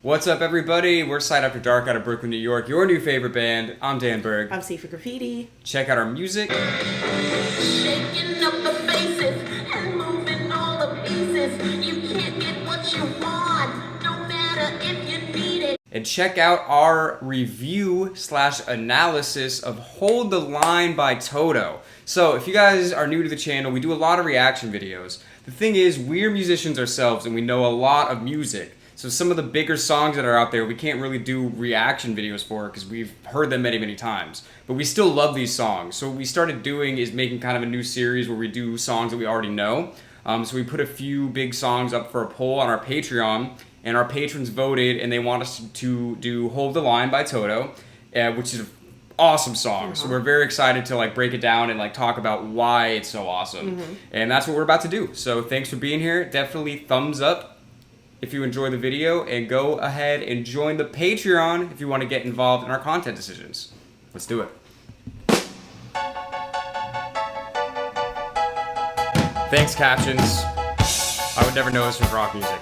What's up, everybody? We're Side After Dark out of Brooklyn, New York. Your new favorite band. I'm Dan Berg. I'm Sifa Graffiti. Check out our music. Shaking up the faces and moving all the pieces. You can't get what you want, no matter if you need it. And check out our review/analysis of Hold the Line by Toto. So, if you guys are new to the channel, we do a lot of reaction videos. The thing is, we're musicians ourselves and we know a lot of music. So some of the bigger songs that are out there, we can't really do reaction videos for because we've heard them many, many times. But we still love these songs. So what we started doing is making kind of a new series where we do songs that we already know. So we put a few big songs up for a poll on our Patreon, and our patrons voted, and they want us to do Hold the Line by Toto, which is an awesome song. So we're very excited to break it down and talk about why it's so awesome. And that's what we're about to do. So thanks for being here. Definitely thumbs up if you enjoy the video, and go ahead and join the Patreon if you want to get involved in our content decisions. Let's do it. Thanks, captions. I would never know this was rock music.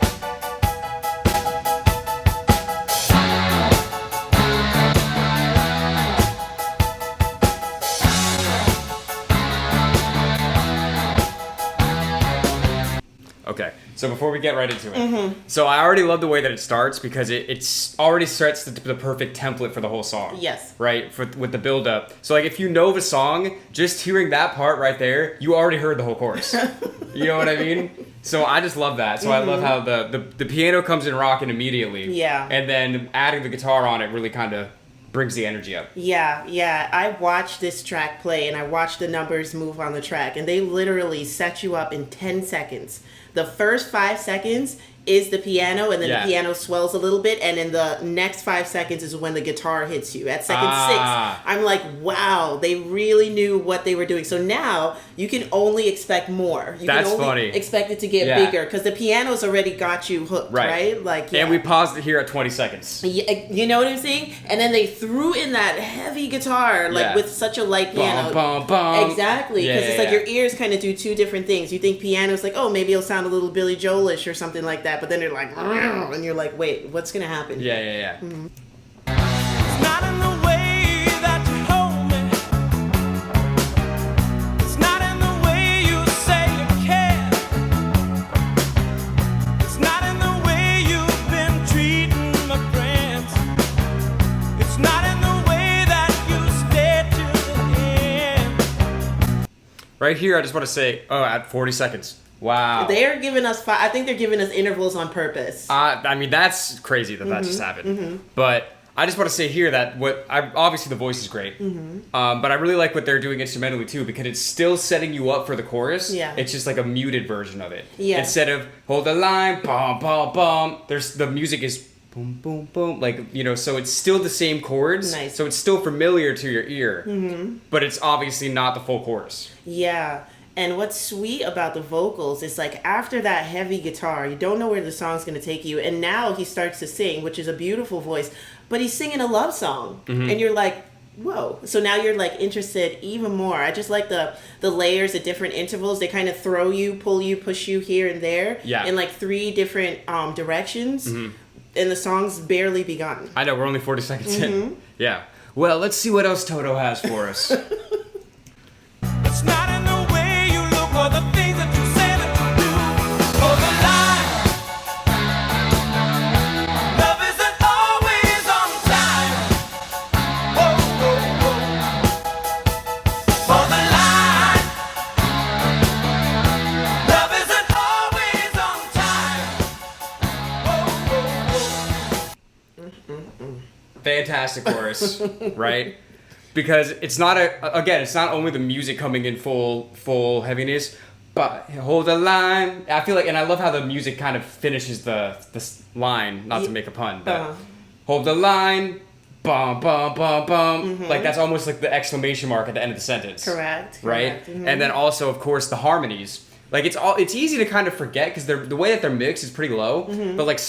Okay, so before we get right into it, so I already love the way that it starts because it's already sets the perfect template for the whole song. Yes. Right, with the build up. So if you know the song, just hearing that part right there, you already heard the whole chorus. You know what I mean? So I just love that. So I love how the piano comes in rocking immediately. Yeah. And then adding the guitar on it really kind of brings the energy up. Yeah. I watched this track play and I watched the numbers move on the track, and they literally set you up in 10 seconds. The first 5 seconds is the piano, and then the piano swells a little bit, and in the next 5 seconds is when the guitar hits you. At second 6, I'm like, wow, they really knew what they were doing. So now you can only expect more. You That's can only funny. expect it to get bigger because the piano's already got you hooked, right? And we paused it here at 20 seconds. You know what I'm saying? And then they threw in that heavy guitar, with such a light piano. Bum, bum, bum. Exactly, because it's like your ears kind of do two different things. You think piano's like, oh, maybe it'll sound a little Billy Joel-ish or something like that, but then they're like, and you're like, wait, what's gonna happen? Yeah. Mm-hmm. It's not in the way that you hold me. It's not in the way you say you care. It's not in the way you've been treating my friends. It's not in the way that you stayed to the end. Right here, I just want to say, at 40 seconds. Wow. They're giving us I think they're giving us intervals on purpose. I mean, that's crazy that just happened. But I just want to say here that obviously the voice is great. But I really like what they're doing instrumentally too, because it's still setting you up for the chorus. Yeah. It's just like a muted version of it. Yeah. Instead of hold the line, bum, bum, bum, the music is boom, boom, boom. So it's still the same chords. Nice. So it's still familiar to your ear. But it's obviously not the full chorus. Yeah. And what's sweet about the vocals is after that heavy guitar, you don't know where the song's going to take you. And now he starts to sing, which is a beautiful voice, but he's singing a love song. And you're like, whoa. So now you're interested even more. I just like the layers at different intervals. They kind of throw you, pull you, push you here and there in 3 different directions. And the song's barely begun. I know, we're only 40 seconds in. Yeah. Well, let's see what else Toto has for us. It's not in the way you look or the things that you say that you do. For the line, love isn't always on time. Whoa. For the line, love isn't always on time. Fantastic chorus, right? Because it's not it's not only the music coming in full heaviness, but hold the line. I feel and I love how the music kind of finishes the line, not to make a pun, but hold the line, bum, bum, bum, bum. That's almost like the exclamation mark at the end of the sentence. Correct. Right? And then also, of course, the harmonies. It's easy to kind of forget because the way that they're mixed is pretty low, but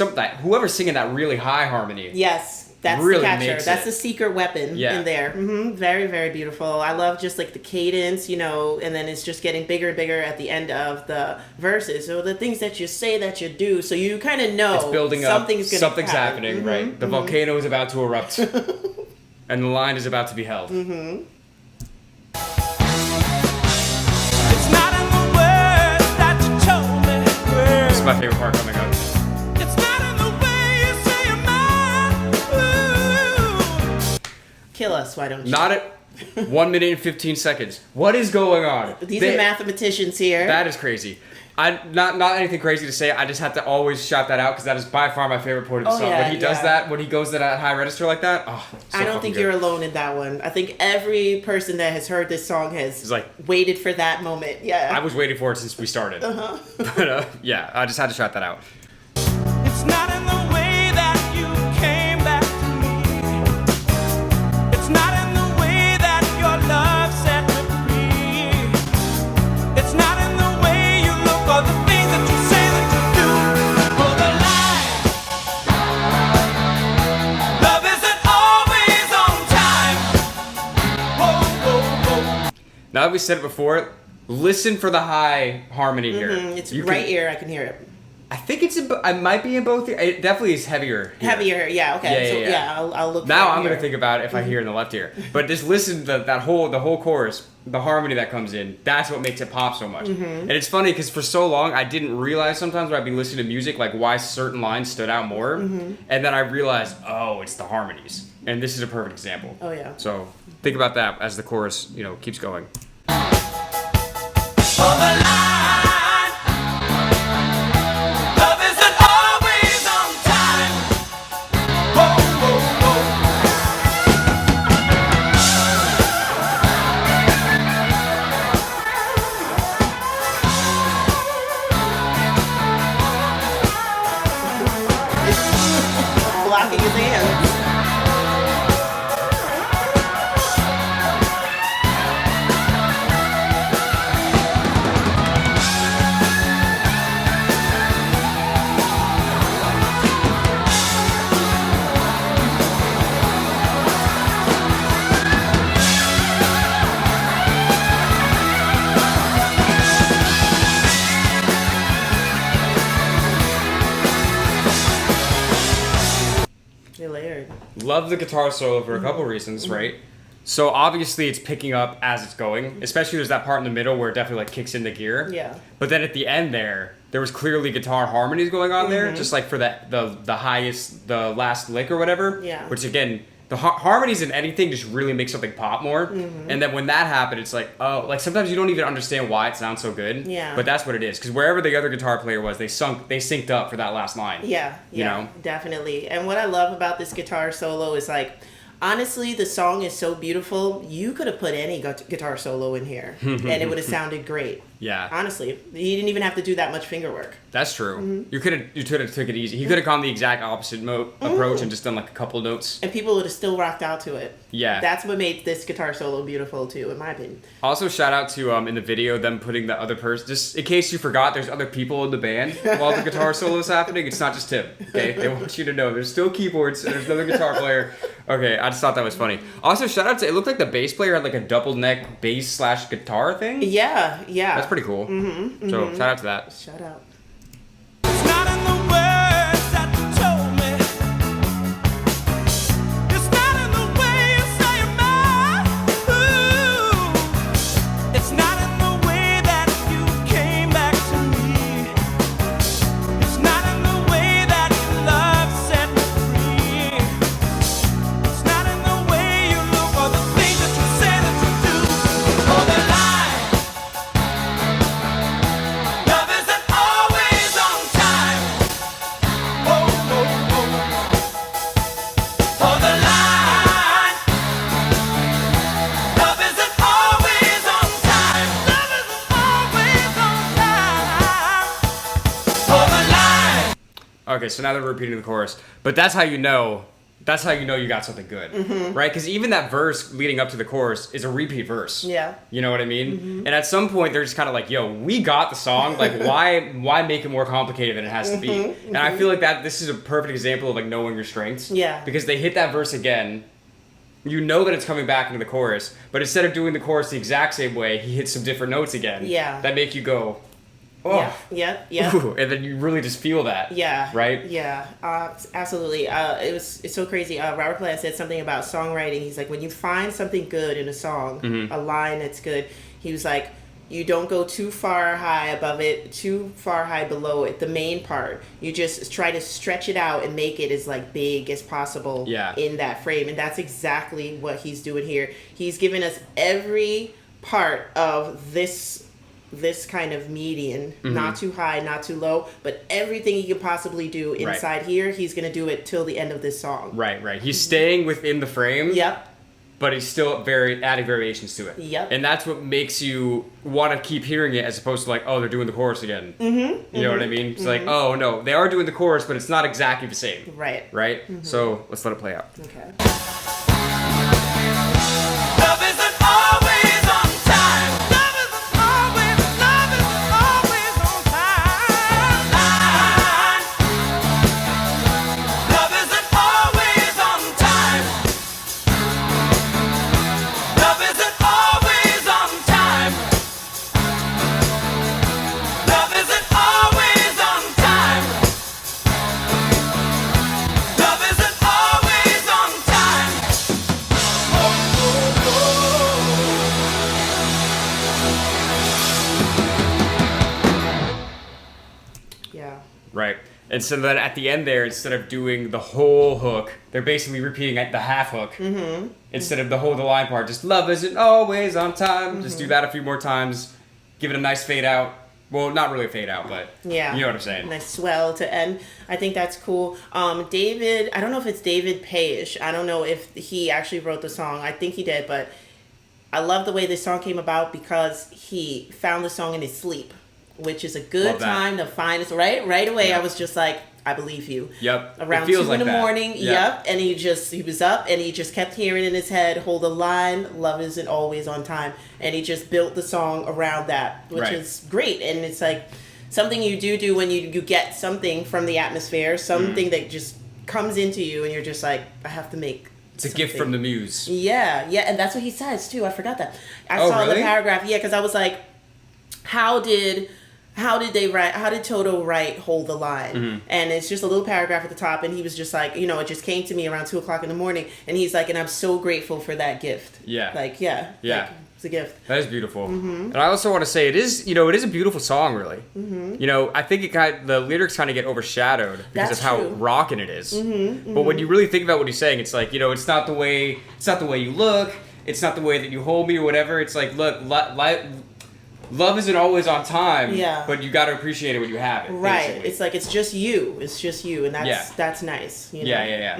whoever's singing that really high harmony. Yes. That's really the catcher. makes That's it. the secret weapon in there. Very, very beautiful. I love just like the cadence, you know, and then it's just getting bigger and bigger at the end of the verses. So the things that you say that you do, so you kind of know It's building up. something's happen. Happening, right? The volcano is about to erupt, and the line is about to be held. It's not in the words that you told me. This is my favorite part coming up. It's not in the way you say your mind. Kill us, why don't you? Not at 1 minute and 15 seconds. What is going on? These are mathematicians here. That is crazy. Not anything crazy to say. I just have to always shout that out because that is by far my favorite part of the song. yeah, when he does that, when he goes to that high register like that, so I don't think fucking you're good. alone in that one. I think every person that has heard this song has It's like- waited for that moment. Yeah. I was waiting for it since we started. But yeah, I just had to shout that out. It's not in the way that you came back to me. It's not in the way that your love set me free. It's not in the way you look or the things that you say that you do. For the lie, love isn't always on time. Whoa, whoa, whoa. Now that we said it before, listen for the high harmony here. It's You right can- ear. I can hear it. I think it's I might be in both. It definitely is heavier. Here. Heavier. Yeah. Okay. Yeah, I'll look. Now for it I'm gonna here. think about it if I hear in the left ear. But just listen to the whole chorus, the harmony that comes in. That's what makes it pop so much. And it's funny because for so long I didn't realize sometimes when I'd be listening to music like why certain lines stood out more, and then I realized it's the harmonies, and this is a perfect example. Oh yeah. So think about that as the chorus keeps going. For the line, love isn't always on time. Whoa, whoa, whoa. Blocking his hands. They layered. Love the guitar solo for a couple reasons, right? So obviously it's picking up as it's going, especially there's that part in the middle where it definitely like kicks into gear. Yeah. But then at the end there was clearly guitar harmonies going on there, just like for the highest, the last lick or whatever. Yeah. Which again, the harmonies in anything just really make something pop more. And then when that happened, it's like, oh, like sometimes you don't even understand why it sounds so good. Yeah. But that's what it is, because wherever the other guitar player was, they synced up for that last line. Yeah, You know? definitely. And what I love about this guitar solo is like, honestly, the song is so beautiful. You could have put any guitar solo in here, and it would have sounded great. Yeah. Honestly, he didn't even have to do that much finger work. That's true. You could have took it easy. He could have gone the exact opposite approach and just done like a couple notes. And people would have still rocked out to it. Yeah. That's what made this guitar solo beautiful too, in my opinion. Also, shout out to in the video them putting the other person. Just in case you forgot, there's other people in the band while the guitar solo is happening. It's not just him. Okay, they want you to know there's still keyboards. And there's another guitar player. Okay, I just thought that was funny. Also, shout out to it looked like the bass player had like a double neck bass / guitar thing. Yeah. That's pretty cool. So shout out to that. Shout out. It's not in the words that you told me. It's not in the way you say your mind. Ooh. It's not in the way that you came back to me. It's not in the way that your love set me free. It's not in the way you look or the things that you say that you do. Or the lie. Love isn't always on time. Oh, oh, oh. For the line. Love isn't always on time. Love isn't always on time. For the line. Okay, so now they're repeating the chorus, but that's how you know that's how you know you got something good, right? Because even that verse leading up to the chorus is a repeat verse. Yeah. You know what I mean? And at some point, they're just kind of like, yo, we got the song. Like, why make it more complicated than it has to be? And I feel like this is a perfect example of, like, knowing your strengths. Yeah. Because they hit that verse again. You know that it's coming back into the chorus. But instead of doing the chorus the exact same way, he hits some different notes again. Yeah. That make you go, oh. Yeah. Ooh, and then you really just feel that. Yeah. Right? Yeah. Absolutely. It's so crazy. Robert Plant said something about songwriting. He's like, when you find something good in a song, a line that's good, he was like, you don't go too far high above it, too far high below it, the main part. You just try to stretch it out and make it as, like, big as possible in that frame. And that's exactly what he's doing here. He's giving us every part of this kind of median, not too high, not too low, but everything he could possibly do inside here, he's going to do it till the end of this song. Right. He's staying within the frame. Yep. But he's still adding variations to it. Yep. And that's what makes you want to keep hearing it as opposed to like, oh, they're doing the chorus again. You know what I mean? It's like, oh, no, they are doing the chorus, but it's not exactly the same. Right. Right? So let's let it play out. Okay. Love isn't always on time. Love isn't always on time. Love isn't always on time. Love isn't always on time. Love isn't always on time. Love isn't always on time. Yeah. Right. And so then at the end there, instead of doing the whole hook, they're basically repeating the half hook. Instead of the line part, just love isn't always on time. Just do that a few more times. Give it a nice fade out. Well, not really a fade out, but Yeah. you know what I'm saying. Nice swell to end. I think that's cool. David, I don't know if it's David Payish. I don't know if he actually wrote the song. I think he did, but I love the way this song came about because he found the song in his sleep, which is a good Love that. time to find it. Right away, Yeah. I was just like, I believe you. Yep. Around It feels 2 like in the that. morning, Yeah. and he was up and he just kept hearing in his head, hold the line, love isn't always on time. And he just built the song around that, which Right. is great. And it's like something you do when you get something from the atmosphere, something that just comes into you and you're just like, I have to make It's a gift from the muse. Yeah, and that's what he says too. I forgot that. I Oh, saw really? the paragraph. Yeah, because I was like, how did Toto write Hold the Line? And it's just a little paragraph at the top, and he was just like, it just came to me around 2:00 in the morning, and he's like, and I'm so grateful for that gift. Yeah. Like, yeah. Yeah. Like, it's a gift. That is beautiful. And I also want to say it is a beautiful song, really. I think the lyrics kind of get overshadowed because That's of how true. rockin' it is. But when you really think about what he's saying, it's like, it's not the way you look, it's not the way that you hold me or whatever. It's like, look, love isn't always on time, Yeah. but you got to appreciate it when you have it. Right. basically. It's like, it's just you, and that's Yeah. that's nice. Yeah.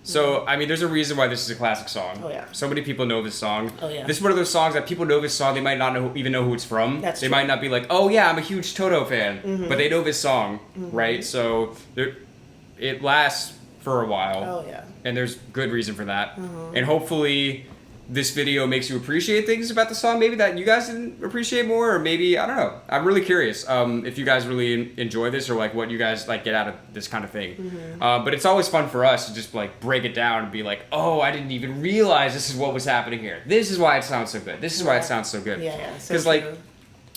So, I mean, there's a reason why this is a classic song. Oh, yeah. So many people know this song. Oh, yeah. This is one of those songs that people know this song, they might not even know who it's from. That's they true. might not be like, oh, yeah, I'm a huge Toto fan. But they know this song, right? So, it lasts for a while. Oh, yeah. And there's good reason for that. And hopefully this video makes you appreciate things about the song maybe that you guys didn't appreciate more, or maybe, I don't know. I'm really curious if you guys really enjoy this, or like what you guys like get out of this kind of thing. But it's always fun for us to just like break it down and be like, oh, I didn't even realize this is what was happening here. This is why it sounds so good. This is why it sounds so good. Yeah. So Because like, true.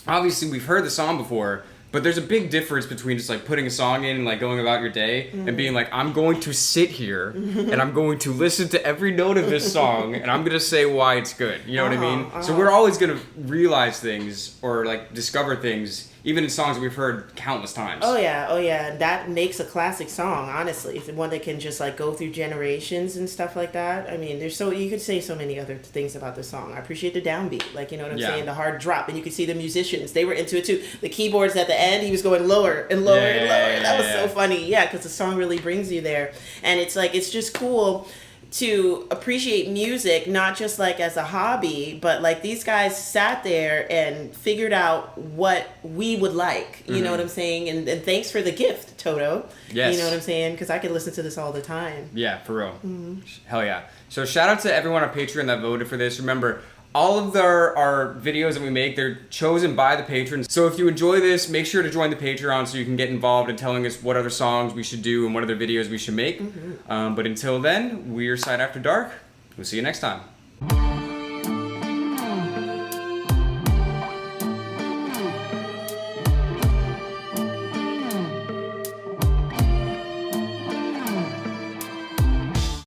obviously we've heard the song before, but there's a big difference between just like putting a song in and like going about your day and being like, I'm going to sit here and I'm going to listen to every note of this song and I'm going to say why it's good. You know what I mean? So we're always going to realize things or like discover things, even in songs that we've heard countless times. Oh yeah. That makes a classic song, honestly. It's one that can just like go through generations and stuff like that. I mean, you could say so many other things about the song. I appreciate the downbeat, like, you know what I'm Yeah. saying? The hard drop, and you could see the musicians, they were into it too. The keyboards at the end, he was going lower and lower and lower. That was so funny. Yeah, because the song really brings you there. And it's like, it's just cool to appreciate music, not just like as a hobby, but like these guys sat there and figured out what we would like. You know what I'm saying? And thanks for the gift, Toto. Yes. You know what I'm saying? Because I could listen to this all the time. Yeah, for real. Hell yeah. So shout out to everyone on Patreon that voted for this. Remember, all of our videos that we make, they're chosen by the patrons. So if you enjoy this, make sure to join the Patreon so you can get involved in telling us what other songs we should do and what other videos we should make. But until then, we're S.A.D After Dark. We'll see you next time.